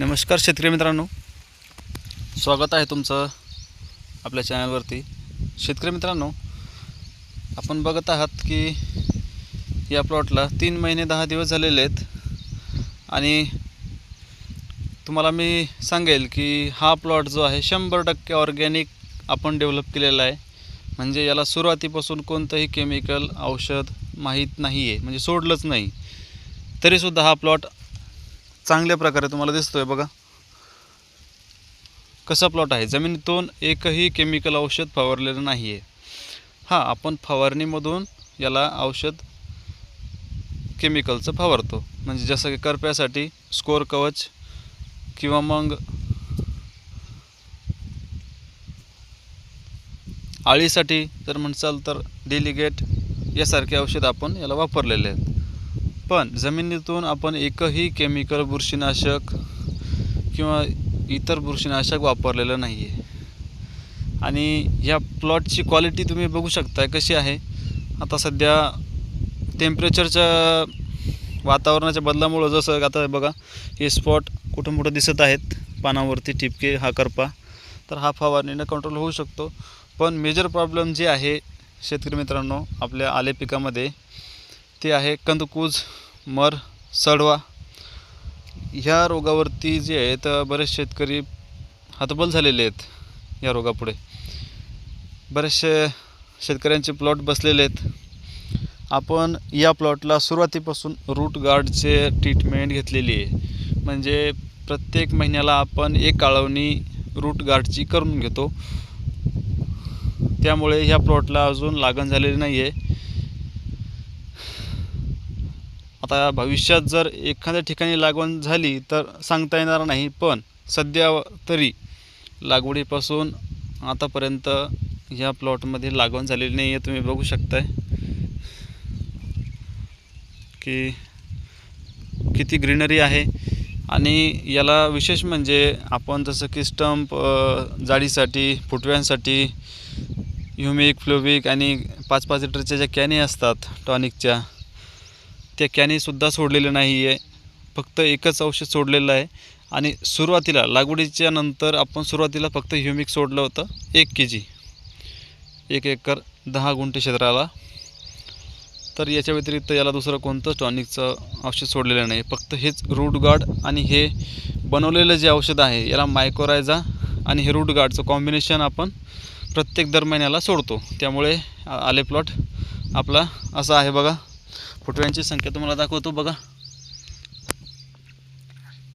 नमस्कार शेतकरी मित्रांनो, स्वागत आहे तुमचं आपल्या चॅनलवरती। शेतकरी मित्रांनो, आपण बघत आहात की या प्लॉटला 3 महिने 10 दिवस झालेले आहेत आणि तुम्हाला मी सांगेल की हा प्लॉट जो आहे 100% ऑर्गॅनिक आपण डेव्हलप केलेला आहे। म्हणजे याला सुरुवातीपासून कोणतंही केमिकल औषध माहीत नाही आहे, म्हणजे सोडलंच नाही, तरीसुद्धा हा प्लॉट चांगल्या प्रकारे तुम्हाला दिसतोय। बघा कसा प्लॉट आहे, जमिनीतून एकही केमिकल औषध फवारलेलं नाही आहे। हां, आपण फवारणीमधून याला औषध केमिकलचं फवारतो, म्हणजे जसं की करप्यासाठी स्कोर कवच किंवा मग आळीसाठी जर म्हणसाल तर डेलिगेट यासारखे औषध आपण याला वापरलेले आहेत। पण जमिनीतून आपण एकही केमिकल बुरशीनाशक किंवा इतर बुरशीनाशक वापरलेलं नाही आहे। आणि या प्लॉटची क्वालिटी तुम्ही बघू शकता कशी आहे। आता सध्या टेम्परेचरच्या वातावरणाच्या बदलामुळं जसं आता बघा हे स्पॉट कुठं मोठं दिसत आहेत, पानावरती ठिपके, हा करपा, तर हा फवारणीनं कंट्रोल होऊ शकतो। पण मेजर प्रॉब्लेम जे आहे शेतकरी मित्रांनो आपल्या आले पिकामध्ये ते आहे कंदकुज, मर, सडवा। ह्या रोगावरती जे आहेत बरेच शेतकरी हतबल झालेले आहेत। या रोगापुढे बरेचसे शेतकऱ्यांचे प्लॉट बसलेले आहेत। आपण या प्लॉटला सुरुवातीपासून रूट गार्डचे ट्रीटमेंट घेतलेली आहे, म्हणजे प्रत्येक महिन्याला आपण एक काळवणी रूट गार्डची करून घेतो। त्यामुळे ह्या प्लॉटला अजून लागण झालेली नाही आहे। आता भविष्यात जर एखाद्या ठिकाणी लागवण झाली तर सांगता येणार नाही, पण सध्या तरी लागवडीपासून आतापर्यंत ह्या प्लॉटमध्ये लागवण झालेली नाही आहे। तुम्ही बघू शकताय की किती ग्रीनरी आहे। आणि याला विशेष म्हणजे आपण जसं की स्टंप जाळीसाठी, फुटव्यांसाठी ह्युमिक, फ्लोविक आणि 5-5 लिटरच्या ज्या कॅनी असतात टॉनिकच्या, त्या कॅनीसुद्धा सोडलेलं नाही आहे। फक्त एकच औषध सोडलेलं आहे। आणि सुरुवातीला लागवडीच्या नंतर आपण सुरुवातीला फक्त ह्युमिक सोडलं होतं 1 kg 1 एकर 10 गुंठे क्षेत्राला। तर याच्या व्यतिरिक्त याला दुसरं कोणतं टॉनिकचं औषध सोडलेलं नाही, फक्त हेच रूट गार्ड आणि हे बनवलेलं जे औषध आहे याला मायकोरायझा आणि हे रूट गार्डचं कॉम्बिनेशन आपण प्रत्येक दर महिन्याला सोडतो। त्यामुळे आले प्लॉट आपला असा आहे। बघा फुटव्यांची संख्या तुम्हाला दाखवतो, बघा